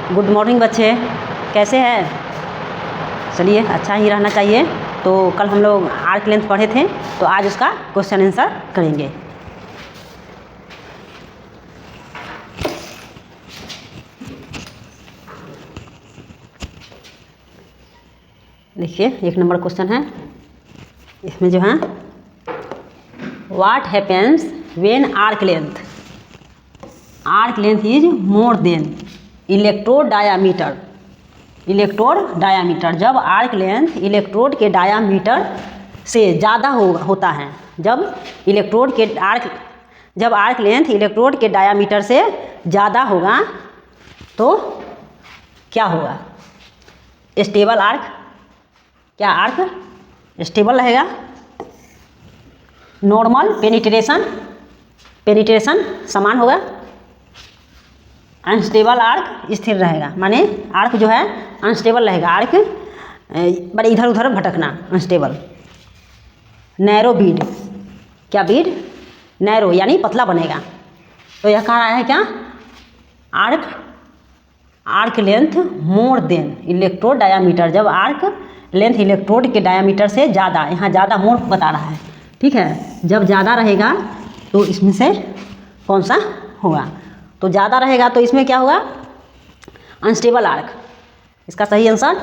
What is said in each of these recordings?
Good morning बच्चे, कैसे हैं? चलिए, अच्छा ही रहना चाहिए। तो कल हम लोग आर्क लेंथ पढ़े थे, तो आज उसका क्वेश्चन आंसर करेंगे। देखिए, 1 नंबर क्वेश्चन है। इसमें जो है, what happens when arc length is more than electrode diameter. जब आर्क लेंथ इलेक्ट्रोड के डायामीटर से ज़्यादा होता है, जब आर्क लेंथ इलेक्ट्रोड के डायामीटर से ज़्यादा होगा तो क्या होगा? Stable arc. क्या आर्क स्टेबल रहेगा? नॉर्मल पेनिट्रेशन समान होगा। अनस्टेबल आर्क स्थिर रहेगा, माने आर्क जो है अनस्टेबल रहेगा, आर्क बड़े इधर उधर भटकना, अनस्टेबल। नैरो बीड। क्या बीड? नैरो यानी पतला बनेगा। तो यह कह रहा है क्या? Arc length more than electrode diameter. जब आर्क लेंथ इलेक्ट्रोड के डायामीटर से ज़्यादा, यहाँ ज़्यादा मोर बता रहा है, ठीक है। जब ज़्यादा रहेगा तो इसमें से कौन सा होगा? तो ज़्यादा रहेगा तो इसमें क्या होगा? Unstable arc. इसका सही आंसर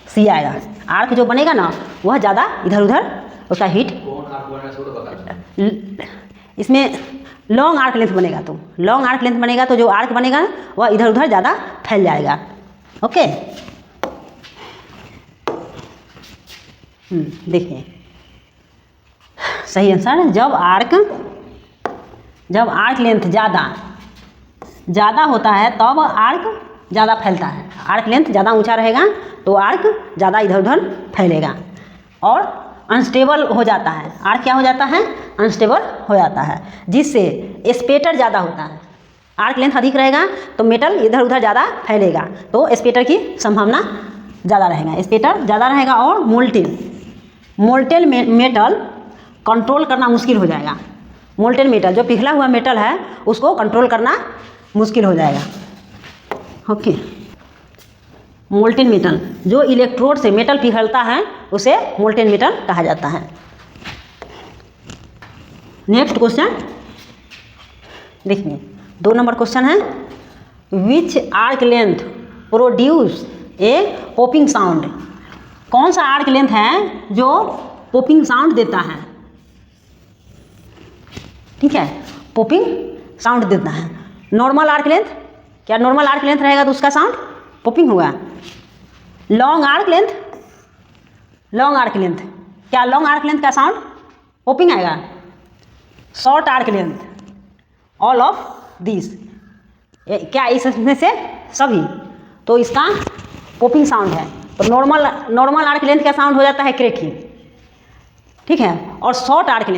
सी आएगा। आर्क जो बनेगा ना, वह ज़्यादा इधर उधर उसका हीट। इसमें लॉन्ग आर्क लेंथ बनेगा, तो लॉन्ग आर्क लेंथ बनेगा तो जो आर्क बनेगा वह इधर उधर ज़्यादा फैल जाएगा। ओके, देखिए सही आंसर। जब आर्क लेंथ ज़्यादा होता है तब आर्क ज़्यादा फैलता है। आर्क लेंथ ज़्यादा ऊंचा रहेगा तो आर्क ज़्यादा इधर उधर फैलेगा और अनस्टेबल हो जाता है। आर्क क्या हो जाता है? अनस्टेबल हो जाता है, जिससे स्पेटर ज़्यादा होता है। आर्क लेंथ अधिक रहेगा तो मेटल इधर उधर ज़्यादा फैलेगा, तो स्पेटर की संभावना ज़्यादा रहेगा। स्पेटर ज़्यादा रहेगा और मोल्टेन मेटल कंट्रोल करना मुश्किल हो जाएगा। मोल्टेन मेटल जो पिघला हुआ मेटल है उसको कंट्रोल करना मुश्किल हो जाएगा। ओके, मोल्टेन मेटल जो इलेक्ट्रोड से मेटल पिघलता है उसे मोल्टेन मेटल कहा जाता है। नेक्स्ट क्वेश्चन देखिए, 2 नंबर क्वेश्चन है। Which arc length produce a popping sound. कौन सा आर्क लेंथ है जो पॉपिंग साउंड देता है? ठीक है, पॉपिंग साउंड देता है। Normal arc length. क्या नॉर्मल आर्क लेंथ रहेगा तो उसका साउंड पॉपिंग होगा। Long arc length. क्या लॉन्ग आर्क लेंथ का साउंड पॉपिंग आएगा? Short arc length. All of this. क्या इसमें से सभी? तो इसका पॉपिंग साउंड है। तो नॉर्मल आर्क लेंथ का साउंड हो जाता है क्रैकिंग, ठीक है। और शॉर्ट आर्क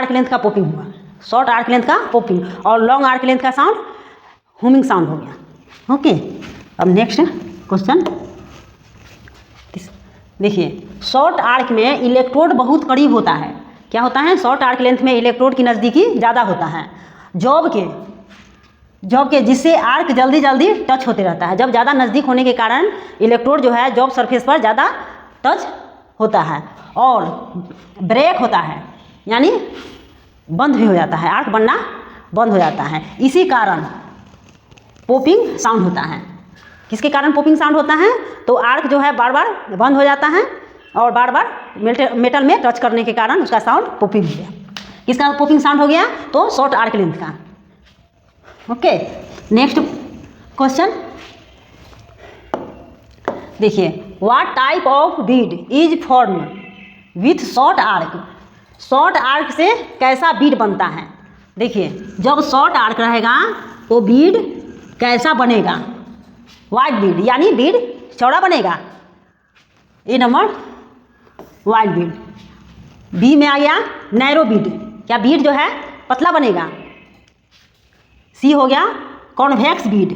लेंथ का पॉपिंग हुआ। शॉर्ट आर्क लेंथ का पॉपिंग और लॉन्ग आर्क लेंथ का साउंड हुमिंग साउंड हो गया। ओके, अब नेक्स्ट क्वेश्चन देखिए। शॉर्ट आर्क में इलेक्ट्रोड बहुत करीब होता है। क्या होता है? शॉर्ट आर्क लेंथ में इलेक्ट्रोड की नज़दीकी ज़्यादा होता है जॉब के, जिससे आर्क जल्दी टच होते रहता है। जब ज़्यादा नज़दीक होने के कारण इलेक्ट्रोड जो है जॉब सरफेस पर ज़्यादा टच होता है और ब्रेक होता है, यानी बंद भी हो जाता है, आर्क बनना बंद हो जाता है। इसी कारण पॉपिंग साउंड होता है। किसके कारण पॉपिंग साउंड होता है? तो आर्क जो है बार बार बंद हो जाता है और बार बार मेटल में टच करने के कारण उसका साउंड पॉपिंग हो गया। किसका पॉपिंग साउंड हो गया? तो शॉर्ट आर्क लेंथ का। ओके, नेक्स्ट क्वेश्चन देखिए। What type of Beed is form with short arc. Short arc से कैसा बीड बनता है? देखिए, जब शॉर्ट आर्क रहेगा तो बीड कैसा बनेगा? वाइड बीड, यानी बीड चौड़ा बनेगा। ए नंबर वाइड बीड। बी में आ गया नैरो बीड। क्या बीड जो है पतला बनेगा। सी हो गया कॉन्वेक्स बीड,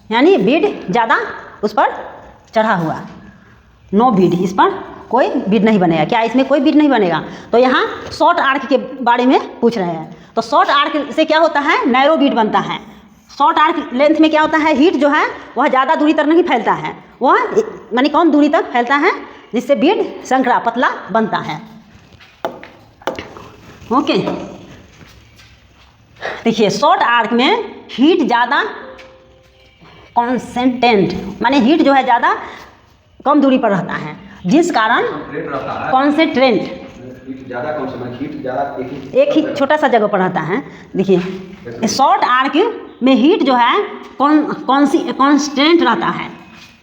यानी बीड ज़्यादा उस पर चढ़ा हुआ। नो बीड, इस पर कोई बीड नहीं बनेगा। क्या इसमें कोई बीड नहीं बनेगा? तो यहाँ शॉर्ट आर्क के बारे में पूछ रहे हैं। तो शॉर्ट आर्क से क्या होता है, नैरो बीड बनता है। शॉर्ट आर्क लेंथ में क्या होता है, हीट जो है वह ज़्यादा दूरी तक नहीं फैलता है, वह मानी कम दूरी तक फैलता है, जिससे बीड संकरा पतला बनता है। ओके, देखिए शॉर्ट आर्क में हीट ज़्यादा कॉन्सेंट्रेट माने हीट जो है ज़्यादा कम दूरी पर रहता है, जिस कारण कॉन्सेंट्रेट एक ही छोटा सा जगह पर रहता है। देखिए शॉर्ट आर्क में हीट जो है कॉन्स्टेंट रहता है,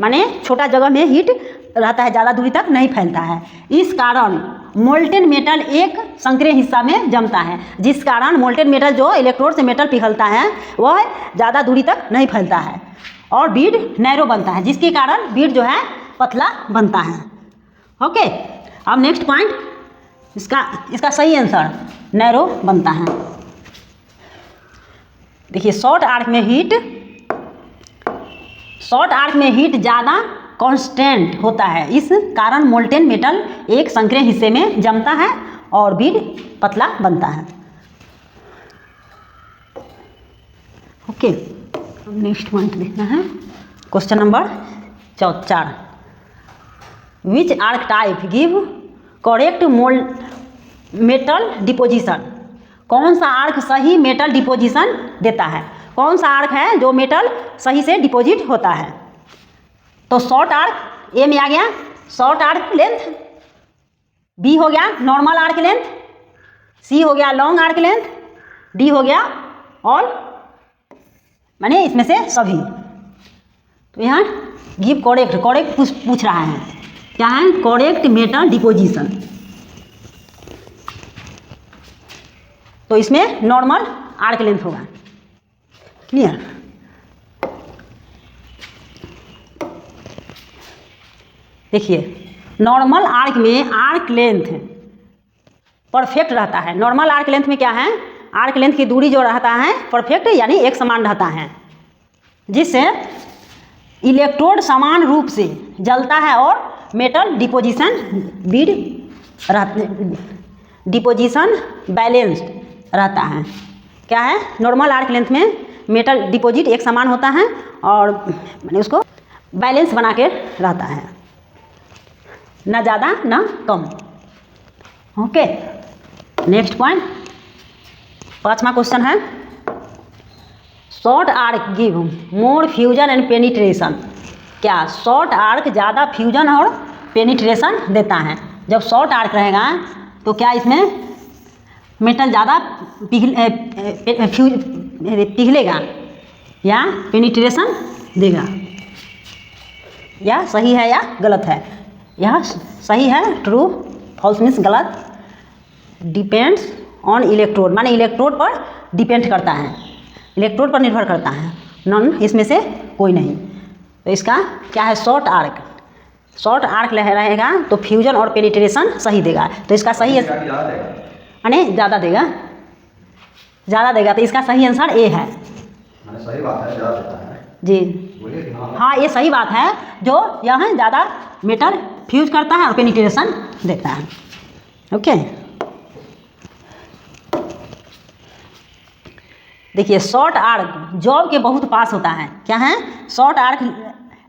माने छोटा जगह में हीट रहता है, ज़्यादा दूरी तक नहीं फैलता है। इस कारण मोल्टेन मेटल एक संक्रिय हिस्सा में जमता है, जिस कारण मोल्टेन मेटल जो इलेक्ट्रोड से मेटल पिघलता है वह ज़्यादा दूरी तक नहीं फैलता है और बीड नैरो बनता है, जिसके कारण बीड जो है पतला बनता है। ओके, अब नेक्स्ट पॉइंट, इसका सही आंसर नैरो बनता है। देखिए शॉर्ट आर्क में हीट ज़्यादा कांस्टेंट होता है, इस कारण मोल्टेन मेटल एक संक्रिय हिस्से में जमता है और बीड पतला बनता है। ओके, नेक्स्ट पॉइंट देखना है, question number 4। Which arc type give correct metal deposition? कौन सा आर्क सही मेटल डिपोजिशन देता है? कौन सा आर्क है जो मेटल सही से डिपोजिट होता है? तो शॉर्ट आर्क ए में आ गया शॉर्ट आर्क लेंथ, बी हो गया नॉर्मल आर्क लेंथ, सी हो गया लॉन्ग आर्क लेंथ, डी हो गया ऑल माने इसमें से सभी। तो यहाँ गिव करेक्ट पूछ रहा है, क्या है करेक्ट मेटल डिपोजिशन, तो इसमें नॉर्मल आर्क लेंथ होगा। क्लियर? देखिए नॉर्मल आर्क में आर्क लेंथ परफेक्ट रहता है। नॉर्मल आर्क लेंथ में क्या है, आर्क लेंथ की दूरी जो रहता है परफेक्ट यानी एक समान रहता है, जिससे इलेक्ट्रोड समान रूप से जलता है और मेटल डिपोजिशन बैलेंस्ड रहता है। क्या है, नॉर्मल आर्क लेंथ में मेटल डिपॉजिट एक समान होता है और मैंने उसको बैलेंस बना के रहता है, ना ज़्यादा ना कम। ओके, नेक्स्ट पॉइंट, 5वां क्वेश्चन है, short arc give more fusion and penetration? क्या शॉर्ट आर्क ज़्यादा फ्यूजन और पेनिट्रेशन देता है? जब शॉर्ट आर्क रहेगा तो क्या इसमें मेटल ज़्यादा पिघलेगा या पेनिट्रेशन देगा? यह सही है या गलत है? यह सही है, ट्रू, फॉल्स मीन्स गलत। डिपेंड्स ऑन इलेक्ट्रोड माने इलेक्ट्रोड पर डिपेंड करता है, इलेक्ट्रोड पर निर्भर करता है, नॉन इसमें से कोई नहीं। तो इसका क्या है, शॉर्ट आर्क रहेगा तो फ्यूजन और पेनिट्रेशन सही देगा, तो इसका सही यानी ज़्यादा देगा, तो इसका सही आंसर ए है। सही बात है, ज़्यादा देता है जी। हाँ, ये सही बात है, जो यहाँ ज़्यादा मेटल फ्यूज करता है और पेनिट्रेशन देता है। ओके, देखिए शॉर्ट आर्क जॉब के बहुत पास होता है। क्या है, शॉर्ट आर्क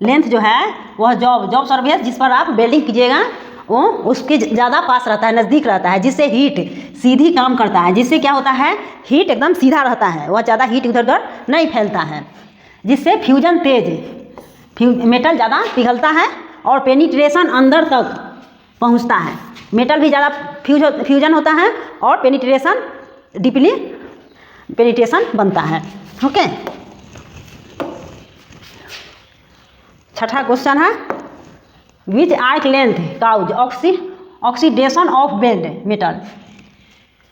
लेंथ जो है वह जॉब सरफेस जिस पर आप वेल्डिंग कीजिएगा वो उसके ज़्यादा पास रहता है, नज़दीक रहता है, जिससे हीट सीधी काम करता है, जिससे क्या होता है हीट एकदम सीधा रहता है, वह ज़्यादा हीट इधर उधर नहीं फैलता है, जिससे फ्यूजन मेटल ज़्यादा पिघलता है और पेनिट्रेशन अंदर तक पहुंचता है। मेटल भी ज़्यादा फ्यूजन होता है और डीपली पेनिट्रेशन बनता है। ओके, 6वां क्वेश्चन है, which arc length cause oxidation of weld metal?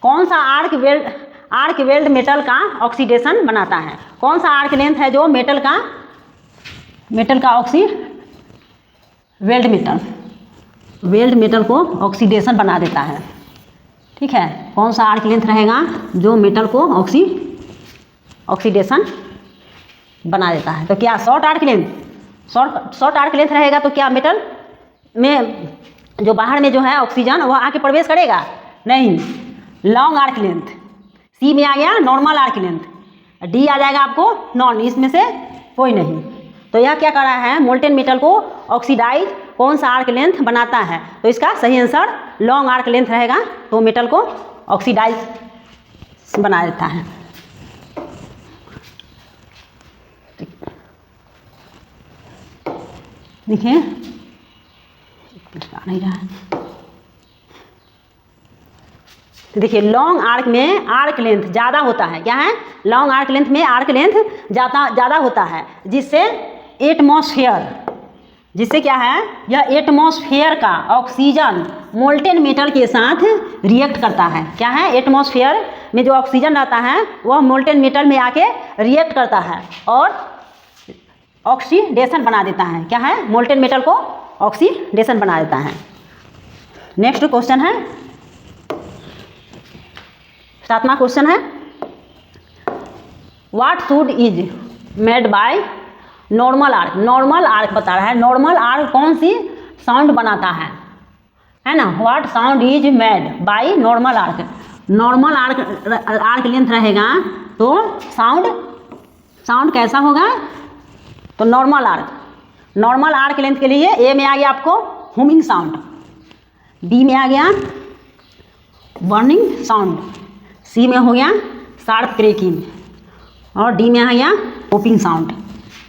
कौन सा आर्क वेल्ड मेटल का ऑक्सीडेशन बनाता है? कौन सा आर्क लेंथ है जो मेटल का वेल्ड मेटल को ऑक्सीडेशन बना देता है? ठीक है, कौन सा आर्क लेंथ रहेगा जो मेटल को ऑक्सीडेशन बना देता है? तो क्या शॉर्ट आर्क लेंथ रहेगा तो क्या मेटल में जो बाहर में जो है ऑक्सीजन वह आके प्रवेश करेगा? नहीं। लॉन्ग आर्क लेंथ, सी में आ गया नॉर्मल आर्क लेंथ, डी आ जाएगा आपको नॉन, इसमें से कोई नहीं। तो यह क्या कर रहा है, मोल्टेन मेटल को ऑक्सीडाइज कौन सा आर्क लेंथ बनाता है, तो इसका सही आंसर लॉन्ग आर्क लेंथ रहेगा। तो मेटल को ऑक्सीडाइज बना देता है। देखिए नहीं रहा है, देखिए लॉन्ग आर्क में आर्क लेंथ ज़्यादा होता है। क्या है, लॉन्ग आर्क लेंथ में आर्क लेंथ ज़्यादा होता है, जिससे एटमॉस्फेयर, जिससे क्या है, यह एटमॉस्फेयर का ऑक्सीजन मोल्टेन मेटल के साथ रिएक्ट करता है। क्या है, एटमॉस्फेयर में जो ऑक्सीजन रहता है वह मोल्टेन मेटल में आके रिएक्ट करता है और ऑक्सीडेशन बना देता है। क्या है, मोल्टेन मेटल को ऑक्सीडेशन बना देता है। नेक्स्ट क्वेश्चन है, 7वां क्वेश्चन है, what should is made by normal arc. Normal arc बता रहा है, नॉर्मल आर्क कौन सी साउंड बनाता है ना। What sound is made by normal arc. Normal arc length रहेगा तो साउंड कैसा होगा, तो नॉर्मल आर्क लेंथ के लिए ए में आ गया आपको हुमिंग साउंड, बी में आ गया बर्निंग साउंड, सी में हो गया शार्प क्रैकिंग और डी में आ गया पॉपिंग साउंड।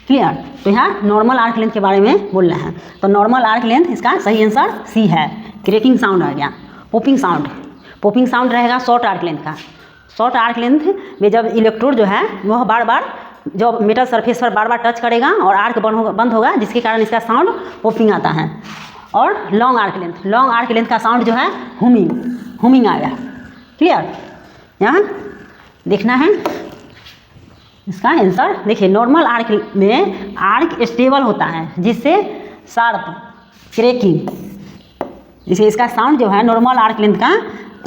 क्लियर। तो यहाँ नॉर्मल आर्क लेंथ के बारे में बोल रहे हैं। तो नॉर्मल आर्क लेंथ इसका सही आंसर सी है, क्रैकिंग साउंड आ गया। पॉपिंग साउंड रहेगा शॉर्ट आर्क लेंथ का। शॉर्ट आर्क लेंथ में जब इलेक्ट्रोड जो है वह बार बार जब मेटल सरफेस पर बार बार टच करेगा और आर्क बंद होगा, जिसके कारण इसका साउंड पॉपिंग आता है। और लॉन्ग आर्क लेंथ का साउंड जो है हुमिंग आ गया। क्लियर। यहाँ देखना है इसका आंसर। देखिए नॉर्मल आर्क में आर्क स्टेबल होता है, जिससे शार्प क्रैकिंग, जिसे इसका साउंड जो है नॉर्मल आर्क लेंथ का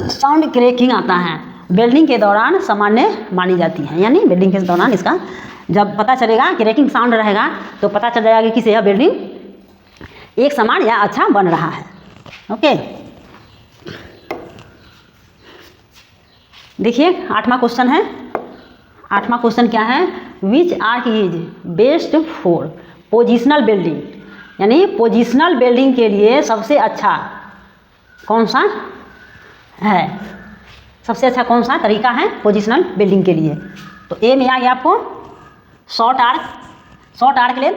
साउंड क्रैकिंग आता है। वेल्डिंग के दौरान सामान्य मानी जाती है, यानी वेल्डिंग के दौरान इसका जब पता चलेगा क्रैकिंग साउंड रहेगा तो पता चल जाएगा कि यह वेल्डिंग एक समान या अच्छा बन रहा है। ओके। देखिए 8वां क्वेश्चन है। 8वां क्वेश्चन क्या है, which arc is best for positional welding. यानी पोजिशनल वेल्डिंग के लिए सबसे अच्छा कौन सा है, सबसे अच्छा कौन सा तरीका है पोजिशनल वेल्डिंग के लिए। तो ए में आ गया आपको शॉर्ट आर्क लेंथ,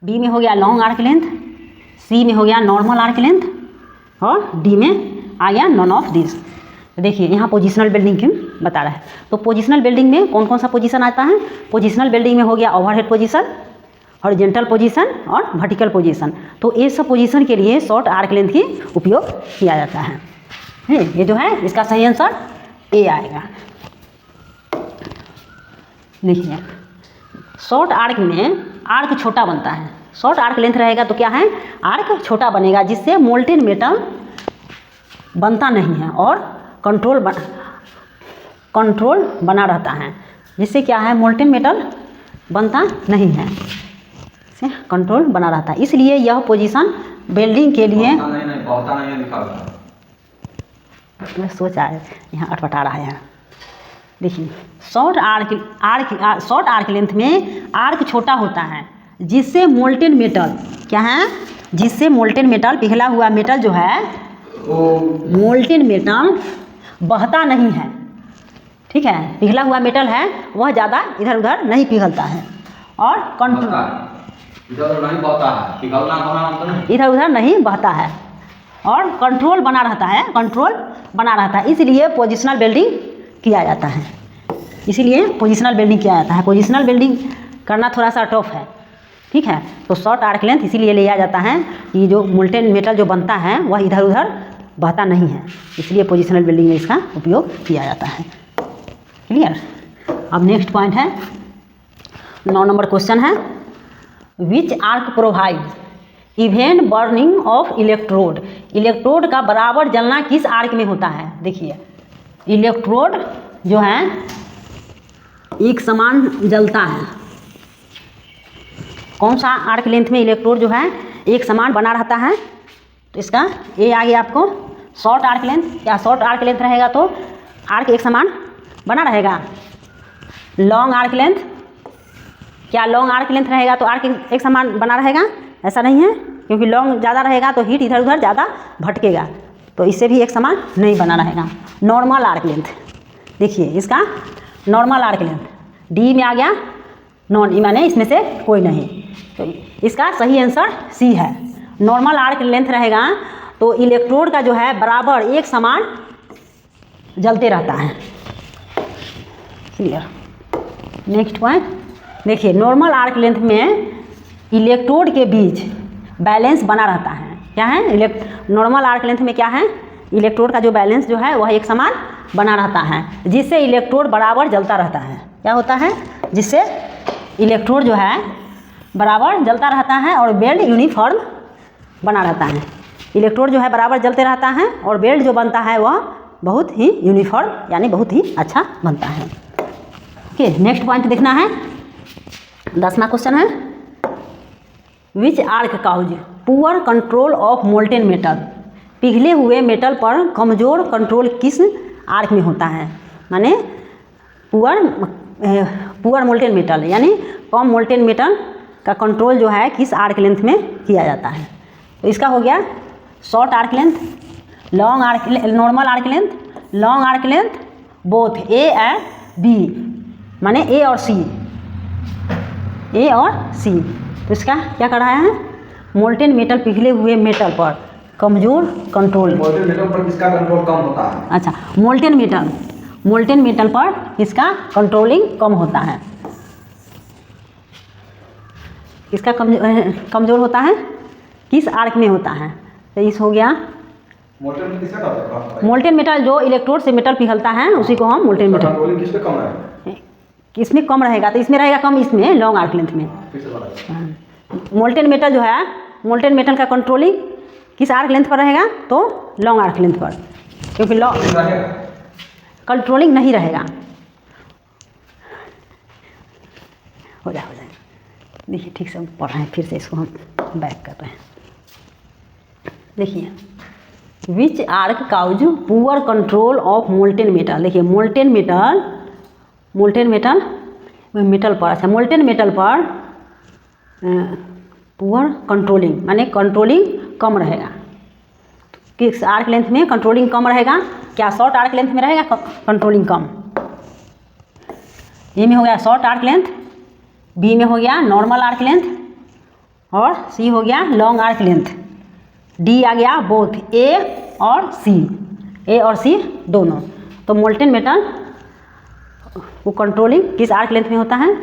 बी में हो गया लॉन्ग आर्क लेंथ, सी में हो गया नॉर्मल आर्क लेंथ और डी में आ गया नॉन ऑफ दिस। देखिए यहाँ पोजिशनल वेल्डिंग क्यों बता रहा है। तो पोजिशनल वेल्डिंग में कौन कौन सा पोजीशन आता है। पोजिशनल वेल्डिंग में हो गया ओवरहेड पोजीशन, हॉरिजॉन्टल पोजीशन और वर्टिकल पोजीशन। तो ये सब पोजीशन के लिए शॉर्ट आर्क लेंथ की उपयोग किया जाता है। ये जो है इसका सही आंसर ए आएगा। देखिए शॉर्ट आर्क में आर्क छोटा बनता है। शॉर्ट आर्क लेंथ रहेगा तो क्या है, आर्क छोटा बनेगा, जिससे मोल्टेन मेटल बनता नहीं है और कंट्रोल बना रहता है। जिससे क्या है, मोल्टेन मेटल बनता नहीं है, से कंट्रोल बना रहता है। इसलिए यह पोजीशन वेल्डिंग के लिए मैं सोचा है यहाँ अटपटा रहा है यहाँ। देखिए शॉर्ट आर्क लेंथ में आर्क छोटा होता है, जिससे मोल्टेन मेटल क्या है, जिससे मोल्टेन मेटल पिघला हुआ मेटल जो है मोल्टेन मेटल बहता नहीं है। ठीक है, पिघला हुआ मेटल है वह ज़्यादा इधर उधर नहीं पिघलता है और कंट्रोल इधर उधर नहीं बहता है और कंट्रोल बना रहता है। इसलिए पोजिशनल वेल्डिंग किया जाता है। पोजिशनल वेल्डिंग करना थोड़ा सा टफ है। ठीक है, तो शॉर्ट आर्क लेंथ इसीलिए लिया जाता है कि जो मोल्टेन मेटल जो बनता है वह इधर उधर बहता नहीं है, इसलिए पोजिशनल वेल्डिंग में इसका उपयोग किया जाता है। क्लियर। अब नेक्स्ट पॉइंट है, 9 नंबर क्वेश्चन है, which arc provide even burning of electrode. Electrode का बराबर जलना किस आर्क में होता है। देखिए इलेक्ट्रोड जो है एक समान जलता है। कौन सा आर्क लेंथ में इलेक्ट्रोड जो है एक समान बना रहता है, तो इसका ए आ गया आपको शॉर्ट आर्क लेंथ। या शॉर्ट आर्क लेंथ रहेगा तो आर्क एक समान बना रहेगा। लॉन्ग आर्क लेंथ, क्या लॉन्ग आर्क लेंथ रहेगा तो आर्क एक समान बना रहेगा? ऐसा नहीं है, क्योंकि लॉन्ग ज़्यादा रहेगा तो हीट इधर उधर ज़्यादा भटकेगा, तो इससे भी एक समान नहीं बना रहेगा। नॉर्मल आर्क लेंथ, देखिए इसका नॉर्मल आर्क लेंथ डी में आ गया, नॉन माने इसमें से कोई नहीं, तो इसका सही आंसर सी है। नॉर्मल आर्क लेंथ रहेगा तो इलेक्ट्रोड का जो है बराबर एक समान जलते रहता है। क्लियर। नेक्स्ट पॉइंट देखिए, नॉर्मल आर्क लेंथ में इलेक्ट्रोड के बीच बैलेंस बना रहता है। क्या है? नॉर्मल आर्क लेंथ में क्या है? इलेक्ट्रोड का जो बैलेंस जो है वह एक समान बना रहता है, जिससे इलेक्ट्रोड बराबर जलता रहता है। क्या होता है? जिससे इलेक्ट्रोड जो है बराबर जलता रहता है और बेल्ट यूनिफॉर्म बना रहता है। इलेक्ट्रोड जो है बराबर जलते रहता है और बेल्ट जो बनता है वह बहुत ही यूनिफॉर्म यानी बहुत ही अच्छा बनता है। ओके, नेक्स्ट पॉइंट देखना है। 10वां क्वेश्चन है, which arc cause poor control of molten metal. पिघले हुए मेटल पर कमज़ोर कंट्रोल किस आर्क में होता है? माने पुअर मोल्टेन मेटल यानी कम मोल्टेन मेटल का कंट्रोल जो है किस आर्क लेंथ में किया जाता है? तो इसका हो गया short arc length, long arc, normal arc length, long arc length, both A and B, माने ए और सी, ए और सी। तो इसका क्या कर रहा है? मोल्टेन मेटल, पिघले हुए मेटल पर कमज़ोर कंट्रोल। मोल्टेन मेटल पर किसका कंट्रोल कम होता है? अच्छा, मोल्टेन मेटल पर इसका कंट्रोलिंग कम होता है। इसका कमज़ोर होता है किस आर्क में होता है? तो इस हो गया मोल्टेन किसका कम होता है? मोल्टेन मेटल, जो इलेक्ट्रोड से मेटल पिघलता है उसी को हम मोल्टेन मेटल। कंट्रोलिंग किस पे कम रहेगा? इसमें कम रहेगा, तो इसमें रहेगा कम, इसमें लॉन्ग आर्क लेंथ में। फिर से बताइए। मोल्टेन मेटल जो है, मोल्टेन मेटल का कंट्रोलिंग किस आर्क लेंथ पर रहेगा? तो लॉन्ग आर्क लेंथ पर, क्योंकि लॉन्ग कंट्रोलिंग नहीं रहेगा। हो जाएगा। देखिए ठीक से पढ़ रहे हैं, फिर से इसको हम बैक कर रहे हैं। देखिए, which arc cause poor control of molten metal. देखिए मोल्टेन मेटल मेटल पर, अच्छा मोल्टेन मेटल पर पुअर कंट्रोलिंग माने कंट्रोलिंग कम रहेगा। किस आर्क लेंथ में कंट्रोलिंग कम रहेगा? क्या शॉर्ट आर्क लेंथ में रहेगा कंट्रोलिंग कम? ए में हो गया शॉर्ट आर्क लेंथ, बी में हो गया नॉर्मल आर्क लेंथ और सी हो गया लॉन्ग आर्क लेंथ, डी आ गया बोथ ए और सी दोनों। तो मोल्टेन मेटल वो कंट्रोलिंग किस आर्क लेंथ में होता है?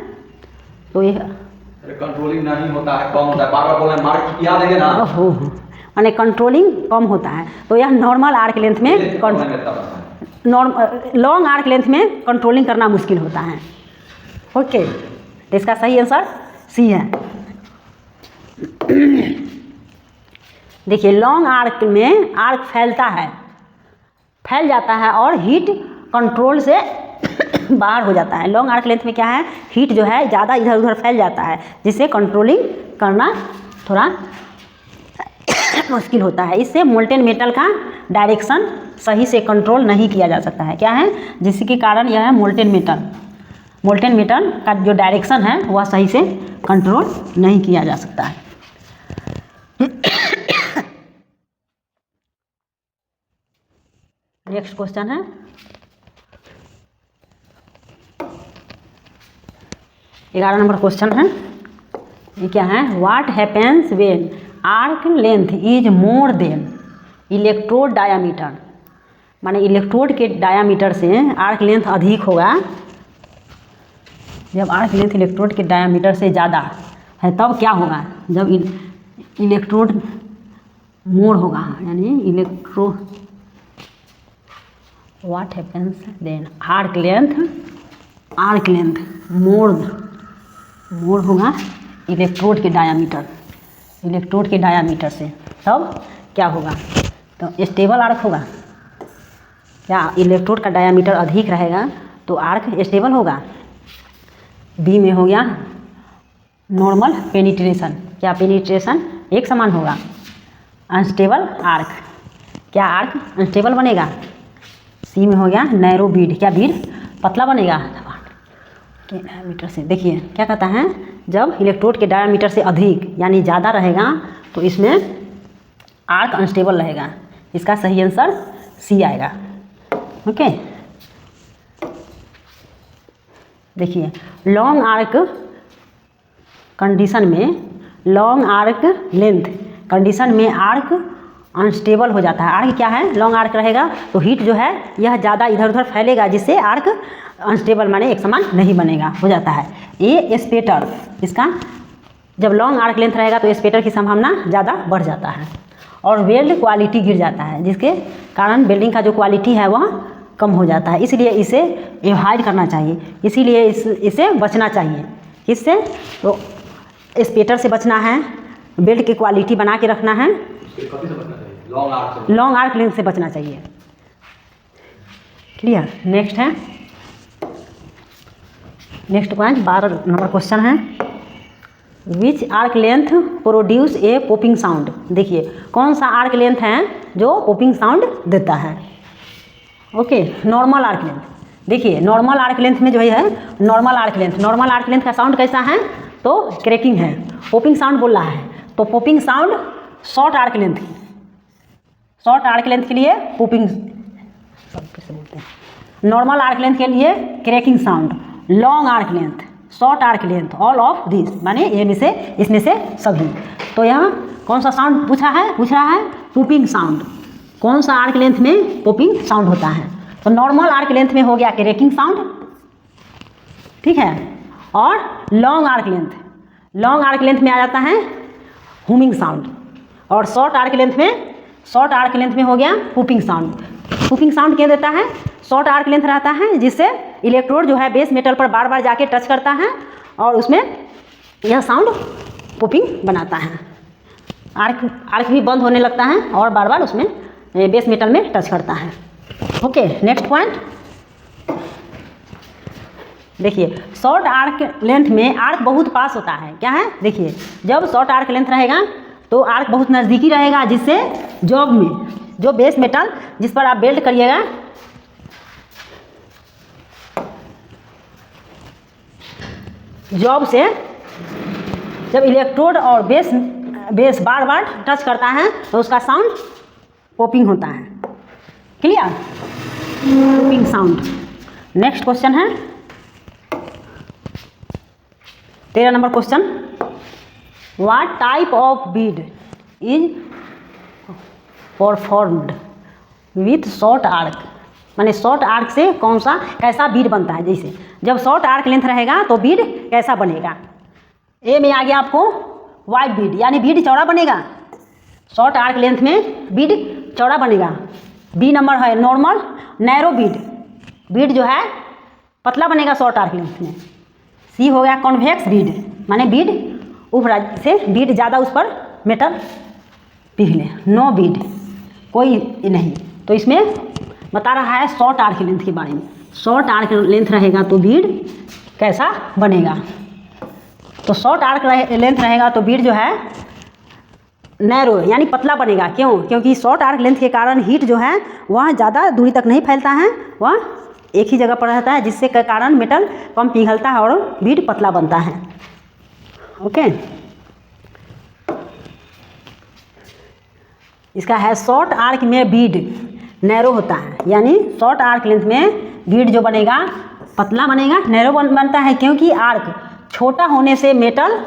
तो ये कंट्रोलिंग नहीं होता है, कम होता है। बार बार बोले मार्क याद है ना? ओहो, माने कंट्रोलिंग कम होता है, तो यह नॉर्मल आर्क लेंथ में लॉन्ग आर्क लेंथ में कंट्रोलिंग करना मुश्किल होता है। ओके, तो इसका सही आंसर सी है। देखिए लॉन्ग आर्क में आर्क फैल जाता है और हीट कंट्रोल से बाहर हो जाता है। लॉन्ग आर्क लेंथ में क्या है? हीट जो है ज़्यादा इधर उधर फैल जाता है, जिससे कंट्रोलिंग करना थोड़ा मुश्किल होता है। इससे मोल्टेन मेटल का डायरेक्शन सही से कंट्रोल नहीं किया जा सकता है। क्या है? जिसके कारण यह है मोल्टेन मेटल का जो डायरेक्शन है वह सही से कंट्रोल नहीं किया जा सकता है। नेक्स्ट क्वेश्चन है, 11 नंबर क्वेश्चन है। ये क्या है? What happens when arc length is more than electrode diameter. माने इलेक्ट्रोड के डायामीटर से आर्क लेंथ अधिक होगा। जब आर्क लेंथ इलेक्ट्रोड के डायामीटर से ज़्यादा है तब क्या होगा? जब इलेक्ट्रोड मोर होगा, यानी what happens then arc length more होगा इलेक्ट्रोड के डायामीटर से, तब क्या होगा? तो स्टेबल आर्क होगा। क्या इलेक्ट्रोड का डायामीटर अधिक रहेगा तो आर्क स्टेबल होगा? बी में हो गया नॉर्मल पेनिट्रेशन। क्या पेनिट्रेशन एक समान होगा? अनस्टेबल आर्क, क्या आर्क अनस्टेबल बनेगा? सी में हो गया नैरो बीड। क्या बीड पतला बनेगा के डायमीटर से। देखिए क्या कहता है, जब इलेक्ट्रोड के डायमीटर से अधिक यानी ज़्यादा रहेगा तो इसमें आर्क अनस्टेबल रहेगा। इसका सही आंसर सी आएगा। ओके, देखिए लॉन्ग आर्क कंडीशन में, लॉन्ग आर्क लेंथ कंडीशन में आर्क अनस्टेबल हो जाता है। आर्क क्या है, लॉन्ग आर्क रहेगा तो हीट जो है यह ज़्यादा इधर उधर फैलेगा, जिससे आर्क अनस्टेबल माने एक समान नहीं बनेगा, हो जाता है। ये स्पेटर, इसका जब लॉन्ग आर्क लेंथ रहेगा तो स्पेटर की संभावना ज़्यादा बढ़ जाता है और वेल्ड क्वालिटी गिर जाता है, जिसके कारण वेल्डिंग का जो क्वालिटी है वह कम हो जाता है। इसलिए इसे एवॉइड करना चाहिए, इसीलिए इसे बचना चाहिए। किससे, तो स्पेटर से बचना है, वेल्ड की क्वालिटी बना के रखना है, लॉन्ग आर्क लेंथ से बचना चाहिए। क्लियर। नेक्स्ट है, नेक्स्ट पॉइंट 12 नंबर क्वेश्चन है, which arc length produce a popping sound. देखिए कौन सा आर्क लेंथ है जो पॉपिंग साउंड देता है। Okay, normal arc length. देखिए नॉर्मल आर्क लेंथ में जो है नॉर्मल आर्क लेंथ का साउंड कैसा है, तो क्रैकिंग है। पॉपिंग साउंड बोल रहा है तो popping sound short arc length के लिए पॉपिंग, कैसे बोलते हैं, नॉर्मल आर्क लेंथ के लिए cracking sound, long arc length, short arc length, all of this माने ये में से, इसमें से सभी। तो यहाँ कौन सा साउंड पूछ रहा है पॉपिंग साउंड। कौन सा आर्क लेंथ में पॉपिंग साउंड होता है, तो नॉर्मल आर्क लेंथ में हो गया क्रैकिंग साउंड, ठीक है। और लॉन्ग आर्क लेंथ में आ जाता है हुमिंग साउंड, और शॉर्ट आर्क लेंथ में हो गया पॉपिंग साउंड। पॉपिंग साउंड क्या देता है, शॉर्ट आर्क लेंथ रहता है, जिससे इलेक्ट्रोड जो है बेस मेटल पर बार बार जाके टच करता है और उसमें यह साउंड पॉपिंग बनाता है। आर्क भी बंद होने लगता है और बार बार उसमें बेस मेटल में टच करता है। ओके, नेक्स्ट पॉइंट देखिए, शॉर्ट आर्क लेंथ में आर्क बहुत पास होता है। क्या है, देखिए जब शॉर्ट आर्क लेंथ रहेगा तो आर्क बहुत नज़दीकी रहेगा, जिससे जॉब में जो बेस मेटल जिस पर आप बेल्ट करिएगा, जॉब से जब इलेक्ट्रोड और बेस बार बार टच करता है तो उसका साउंड पॉपिंग होता है। Clear, popping sound. Next question है 13 number question, what type of Beed is performed with short arc. माने शॉर्ट आर्क से कैसा बीड बनता है। जैसे जब शॉर्ट आर्क लेंथ रहेगा तो बीड कैसा बनेगा। ए में आ गया आपको वाइड बीड, यानी बीड चौड़ा बनेगा। शॉर्ट आर्क लेंथ में बीड चौड़ा बनेगा। बी नंबर है नॉर्मल नैरो बीड जो है पतला बनेगा शॉर्ट आर्क लेंथ में। सी हो गया कॉन्वेक्स बीड, माने बीड ऊपर से बीड ज़्यादा उस पर मेटल पिघले। नो बीड कोई नहीं, तो इसमें बता रहा है शॉर्ट आर्क लेंथ के बारे में। शॉर्ट आर्क लेंथ रहेगा तो बीड कैसा बनेगा, तो शॉर्ट आर्क लेंथ रहेगा तो बीड जो है नैरो यानी पतला बनेगा। क्यों, क्योंकि शॉर्ट आर्क लेंथ के कारण हीट जो है वह ज़्यादा दूरी तक नहीं फैलता है, वह एक ही जगह पर रहता है, जिससे के कारण मेटल कम पिघलता है और बीड पतला बनता है। ओके, इसका है शॉर्ट आर्क में बीड नैरो होता है, यानी शॉर्ट आर्क लेंथ में बीड जो बनेगा पतला बनेगा, नैरो बनता है, क्योंकि आर्क छोटा होने से मेटल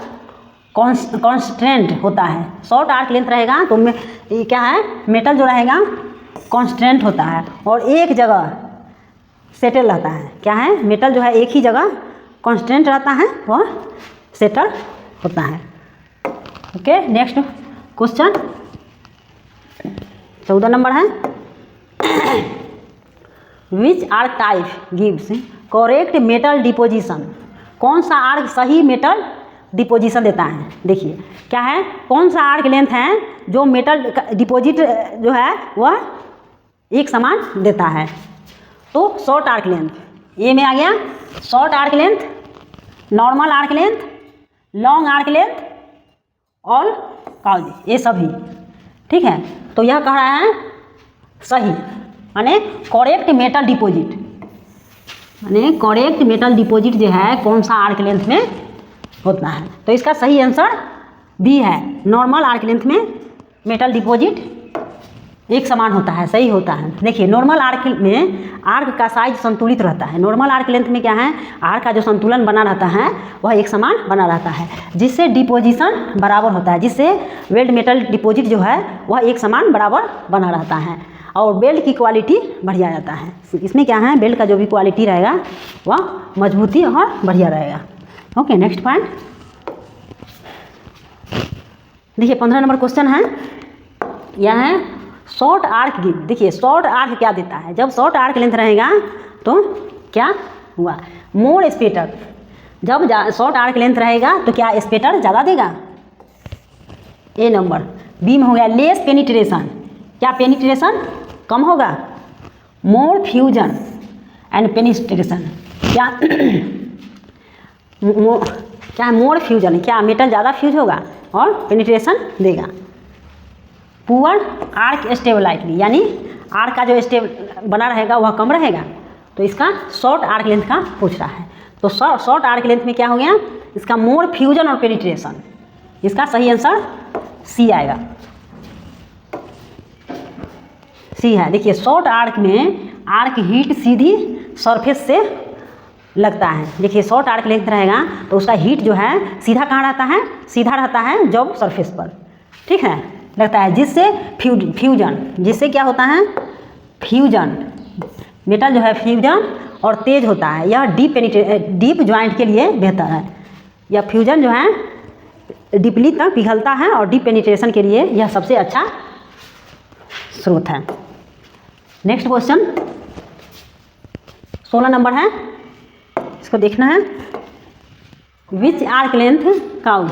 कॉन्स्टेंट होता है। शॉर्ट आर्क लेंथ रहेगा तो ये क्या है, मेटल जो रहेगा कॉन्स्टेंट होता है और एक जगह सेटल रहता है। क्या है, मेटल जो है एक ही जगह कांस्टेंट रहता है, वह सेटल होता है। ओके, नेक्स्ट क्वेश्चन 14 नंबर है, which arc type gives correct metal deposition. कौन सा आर्क सही मेटल डिपोजिशन देता है। देखिए क्या है, कौन सा आर्क लेंथ है जो मेटल डिपोजिट जो है वह एक समान देता है, तो शॉर्ट आर्क लेंथ। ये में आ गया short arc length, normal arc length, long arc length, all cause, ये सभी ठीक है। तो यह कह रहा है सही माने करेक्ट मेटल डिपॉजिट। माने करेक्ट मेटल डिपॉजिट जो है कौन सा आर्क लेंथ में होता है। तो इसका सही आंसर बी है, नॉर्मल आर्क लेंथ में मेटल डिपॉजिट एक समान होता है, सही होता है। देखिए नॉर्मल आर्क में आर्क का साइज संतुलित रहता है। नॉर्मल आर्क लेंथ में क्या है, आर्क का जो संतुलन बना रहता है वह एक समान बना रहता है, जिससे डिपोजिशन बराबर होता है, जिससे वेल्ड मेटल डिपॉजिट जो है वह एक समान बराबर बना रहता है और बेल्ट की क्वालिटी बढ़िया रहता है। इसमें क्या है, बेल्ट का जो भी क्वालिटी रहेगा वह मजबूती और बढ़िया रहेगा। ओके, नेक्स्ट पॉइंट देखिए 15 नंबर क्वेश्चन है, यह है शॉर्ट आर्क गिव। देखिए शॉर्ट आर्क क्या देता है, जब शॉर्ट आर्क लेंथ रहेगा तो क्या हुआ, मोर स्पेटर। जब शॉर्ट आर्क लेंथ रहेगा तो क्या स्पेटर ज़्यादा देगा, ए नंबर। बी में हो गया लेस पेनिट्रेशन, क्या पेनिट्रेशन कम होगा, मोर फ्यूजन एंड पेनिट्रेशन, क्या क्या मोर फ्यूजन, क्या मेटल ज़्यादा फ्यूज होगा और पेनिट्रेशन देगा। पुअर आर्क स्टेबिलिटी, यानी आर्क का जो बना रहेगा वह कम रहेगा, तो इसका शॉर्ट आर्क लेंथ का पूछ रहा है। तो शॉर्ट आर्क लेंथ में क्या हो गया, इसका मोर फ्यूजन और पेनिट्रेशन, इसका सही आंसर सी आएगा, सी है। देखिए शॉर्ट आर्क में आर्क हीट सीधी सरफेस से लगता है। देखिए शॉर्ट आर्क लेंथ रहेगा तो उसका हीट जो है सीधा कहाँ रहता है, सीधा रहता है जब सरफेस पर, ठीक है, लगता है, जिससे फ्यूजन, जिससे क्या होता है, फ्यूजन, मेटल जो है फ्यूजन और तेज होता है। यह डीप ज्वाइंट के लिए बेहतर है। यह फ्यूजन जो है डीपली तक पिघलता है और डीप पेनिट्रेशन के लिए यह सबसे अच्छा स्रोत है। नेक्स्ट क्वेश्चन 16 नंबर है, इसको देखना है। विच आर्क लेंथ काउंट,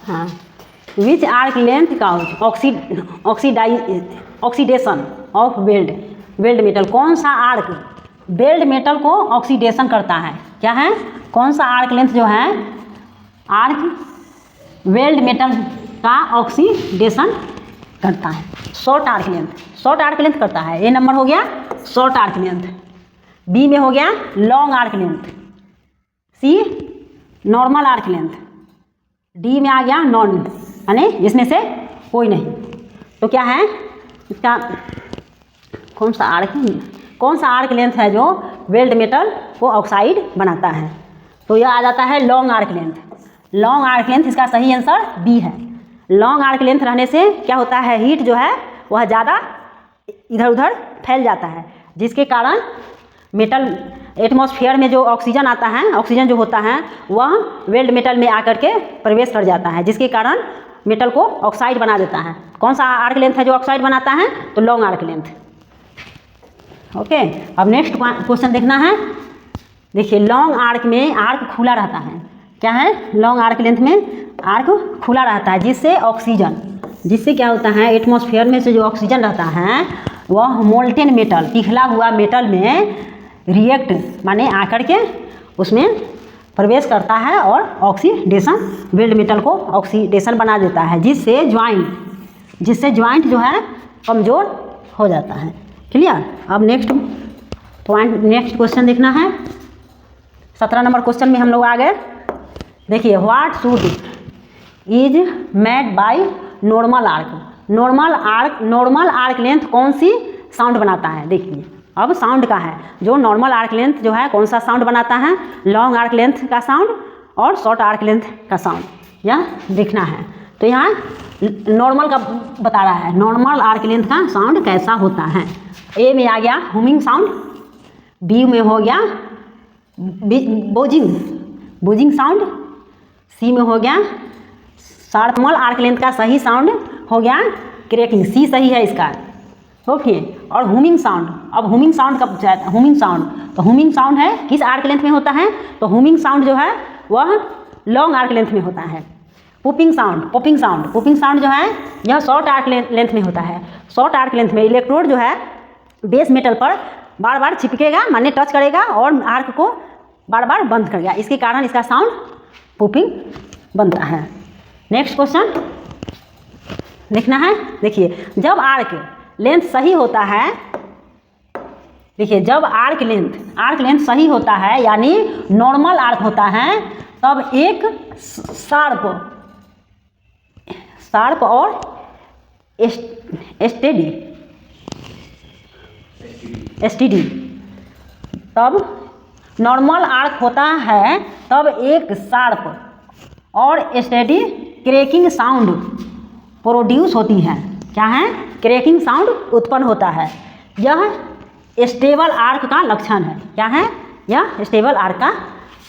हाँ, which arc length count oxidation of weld metal. कौन सा आर्क वेल्ड मेटल को ऑक्सीडेशन करता है, क्या है, कौन सा आर्क लेंथ जो है आर्क वेल्ड मेटल का ऑक्सीडेशन करता है, short arc length, short arc length करता है। ए नंबर हो गया शॉर्ट आर्क लेंथ, बी में हो गया लॉन्ग आर्क लेंथ, सी नॉर्मल आर्क लेंथ, डी में आ गया नॉन, यानी इसमें से कोई नहीं। तो क्या है इसका, कौन सा आर्क लेंथ है जो वेल्ड मेटल को ऑक्साइड बनाता है, तो यह आ जाता है long arc length. Long arc length इसका सही आंसर बी है। लॉन्ग आर्क लेंथ रहने से क्या होता है, हीट जो है वह ज़्यादा इधर उधर फैल जाता है, जिसके कारण मेटल एटमॉस्फेयर में जो ऑक्सीजन आता है, ऑक्सीजन जो होता है वह वेल्ड मेटल में आकर के प्रवेश कर जाता है, जिसके कारण मेटल को ऑक्साइड बना देता है। कौन सा आर्क लेंथ है जो ऑक्साइड बनाता है, तो लॉन्ग आर्क लेंथ। ओके, अब नेक्स्ट क्वेश्चन देखना है। देखिए लॉन्ग आर्क में आर्क खुला रहता है, क्या है, लॉन्ग आर्क लेंथ में आर्क खुला रहता है, जिससे क्या होता है, एटमॉस्फेयर में से जो ऑक्सीजन रहता है वह मोल्टेन मेटल, पिघला हुआ मेटल में रिएक्ट माने आकर के उसमें प्रवेश करता है और ऑक्सीडेशन, वेल्ड मेटल को ऑक्सीडेशन बना देता है, जिससे ज्वाइंट जो है कमज़ोर हो जाता है। क्लियर। अब नेक्स्ट क्वेश्चन देखना है। 17 नंबर क्वेश्चन में हम लोग आ गए। देखिए what should is made by normal arc. Normal arc length कौन सी साउंड बनाता है, देखिए अब साउंड का है, जो नॉर्मल आर्क लेंथ जो है कौन सा साउंड बनाता है, लॉन्ग आर्क लेंथ का साउंड और शॉर्ट आर्क लेंथ का साउंड, यह देखना है। तो यहाँ नॉर्मल का बता रहा है, नॉर्मल आर्क लेंथ का साउंड कैसा होता है। ए में आ गया हुमिंग साउंड, बी में हो गया बोजिंग साउंड, सी में हो गया नॉर्मल आर्क लेंथ का सही साउंड हो गया क्रैकिंग, सी सही है इसका। ओके, और हुमिंग साउंड, अब हुमिंग साउंड का पूछा है, हुमिंग साउंड, तो हुमिंग साउंड है किस आर्क लेंथ में होता है, तो हुमिंग साउंड जो है वह लॉन्ग आर्क लेंथ में होता है। पॉपिंग साउंड जो है यह शॉर्ट आर्क लेंथ में होता है। शॉर्ट आर्क लेंथ में इलेक्ट्रोड जो है बेस मेटल पर बार बार चिपकेगा, माने टच करेगा और आर्क को बार बार बंद करेगा, इसके कारण इसका साउंड पॉपिंग बनता है। नेक्स्ट क्वेश्चन देखना है। देखिए जब आर्क लेंथ सही होता है देखिए जब आर्क लेंथ सही होता है यानी नॉर्मल आर्क होता है, तब एक शार्प और एसटीडी तब नॉर्मल आर्क होता है, तब एक शार्प और स्टेडी क्रैकिंग साउंड प्रोड्यूस होती है। क्या है? क्रैकिंग साउंड उत्पन्न होता है। यह स्टेबल आर्क का लक्षण है। क्या है? यह स्टेबल आर्क का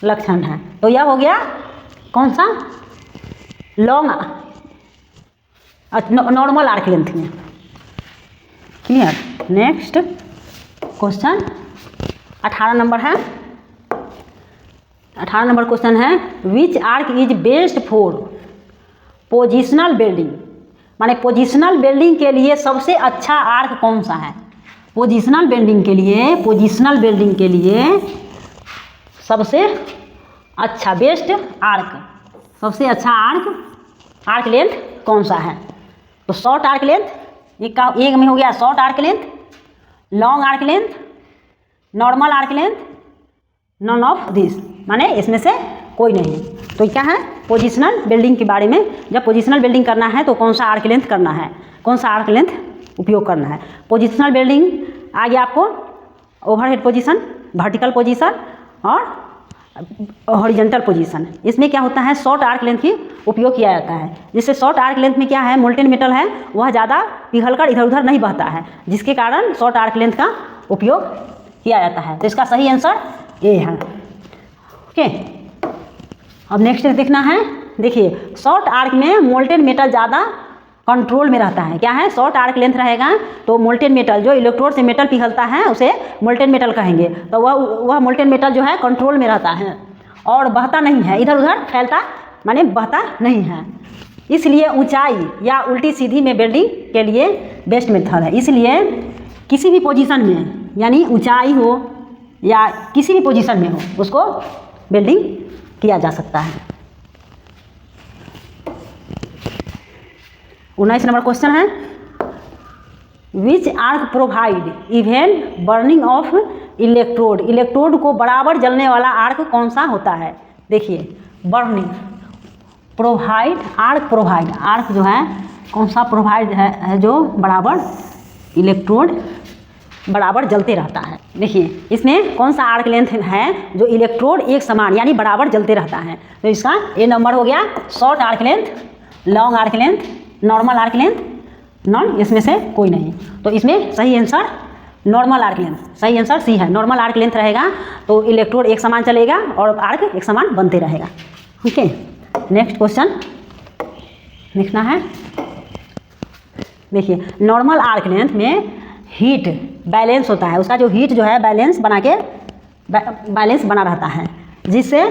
लक्षण है। तो यह हो गया कौन सा? नॉर्मल आर्क लेंथ में। क्लियर? नेक्स्ट क्वेश्चन 18 नंबर है। 18 नंबर क्वेश्चन है, which arc is best for positional building. माने पोजिशनल बिल्डिंग के लिए सबसे अच्छा आर्क कौन सा है? पोजिशनल बिल्डिंग के लिए सबसे अच्छा बेस्ट आर्क, सबसे अच्छा आर्क लेंथ कौन सा है? तो शॉर्ट आर्क लेंथ, एक में हो गया short arc length, long arc length, normal arc length, none of this, माने इसमें से कोई नहीं। तो क्या है? पोजिशनल बिल्डिंग के बारे में, जब पोजिशनल बिल्डिंग करना है तो कौन सा आर्क लेंथ करना है, कौन सा आर्क लेंथ उपयोग करना है। पोजिशनल बिल्डिंग आ गया आपको ओवरहेड पोजीशन, वर्टिकल पोजीशन और हॉरिजॉन्टल पोजीशन। इसमें क्या होता है? शॉर्ट आर्क लेंथ ही उपयोग किया जाता है। जिससे शॉर्ट आर्क लेंथ में क्या है? मोल्टेन मेटल है, वह ज़्यादा पिघलकर इधर उधर नहीं बहता है, जिसके कारण शॉर्ट आर्क लेंथ का उपयोग किया जाता है। तो इसका सही आंसर ए है। ओके, अब नेक्स्ट देखना है। देखिए शॉर्ट आर्क में मोल्टेन मेटल ज़्यादा कंट्रोल में रहता है। क्या है? शॉर्ट आर्क लेंथ रहेगा तो मोल्टेन मेटल, जो इलेक्ट्रोड से मेटल पिघलता है उसे मोल्टेन मेटल कहेंगे। तो वह मोल्टेन मेटल जो है कंट्रोल में रहता है और बहता नहीं है, इधर उधर फैलता माने बहता नहीं है। इसलिए ऊंचाई या उल्टी सीधी में बिल्डिंग के लिए बेस्ट मेथड है। इसलिए किसी भी पोजीशन में, यानी ऊंचाई हो या किसी भी पोजीशन में हो, उसको बिल्डिंग किया जा सकता है। 19 नंबर क्वेश्चन है, which arc provide even burning of electrode. Electrode को बराबर जलने वाला आर्क कौन सा होता है? देखिए बर्निंग, प्रोवाइड, आर्क जो है कौन सा प्रोवाइड है जो बराबर इलेक्ट्रोड बराबर जलते रहता है। देखिए इसमें कौन सा आर्क लेंथ है जो इलेक्ट्रोड एक समान यानी बराबर जलते रहता है। तो इसका ए नंबर हो गया short arc length, long arc length, normal arc length, non, इसमें से कोई नहीं। तो इसमें सही आंसर नॉर्मल आर्क लेंथ, सही आंसर सी है। नॉर्मल आर्क लेंथ रहेगा तो इलेक्ट्रोड एक समान चलेगा और आर्क एक समान बनते रहेगा। ओके, नेक्स्ट क्वेश्चन लिखना है। देखिए नॉर्मल आर्क लेंथ में हीट बैलेंस होता है, उसका जो हीट जो है बैलेंस बना रहता है, जिससे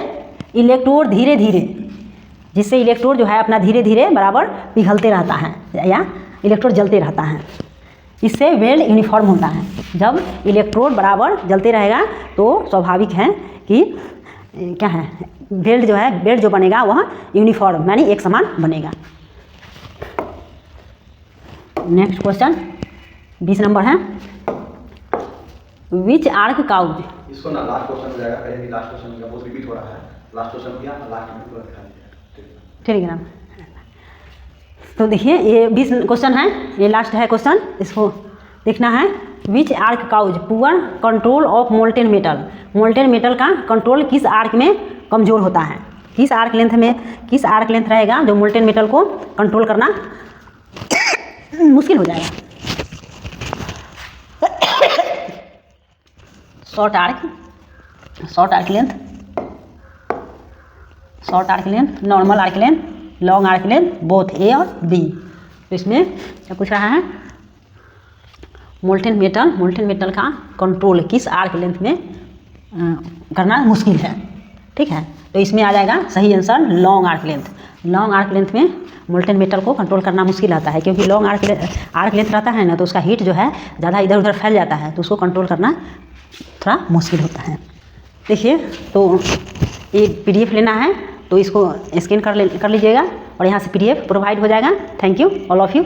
इलेक्ट्रोड जो है अपना धीरे धीरे बराबर पिघलते रहता है या इलेक्ट्रोड जलते रहता है। इससे वेल्ड यूनिफॉर्म होता है। जब इलेक्ट्रोड बराबर जलते रहेगा तो स्वाभाविक है कि क्या है, वेल्ड जो बनेगा वह यूनिफॉर्म यानी एक समान बनेगा। नेक्स्ट क्वेश्चन 20 नंबर है, विच आर्क काउज। इसको ना लास्ट क्वेश्चन हो जाएगा, पहले भी लास्ट क्वेश्चन का वो रिपीट हो रहा है। लास्ट क्वेश्चन किया, लास्ट में पूरा दिखा दिया। ठीक है ना। तो देखिए ये 20 क्वेश्चन है, ये लास्ट है क्वेश्चन, इसको देखना है। Which arc cause poor control of molten metal. Molten metal का कंट्रोल किस आर्क में कमज़ोर होता है? किस आर्क लेंथ रहेगा जो मोल्टेन मेटल को कंट्रोल करना मुश्किल हो जाएगा? Short arc length, normal arc length, long arc length, both ए और बी। तो इसमें क्या पूछ रहा है? मोल्टेन मेटल का कंट्रोल किस आर्क लेंथ में करना मुश्किल है। ठीक है, तो इसमें आ जाएगा सही answer long arc length. Long arc length में मोल्टेन मेटल को कंट्रोल करना मुश्किल आता है, क्योंकि लॉन्ग आर्क लेंथ रहता है ना, तो उसका हीट जो है ज़्यादा इधर उधर फैल जाता है, तो उसको कंट्रोल करना थोड़ा मुश्किल होता है। देखिए तो ये PDF लेना है तो इसको स्कैन कर लीजिएगा और यहाँ से PDF प्रोवाइड हो जाएगा। Thank you all of you.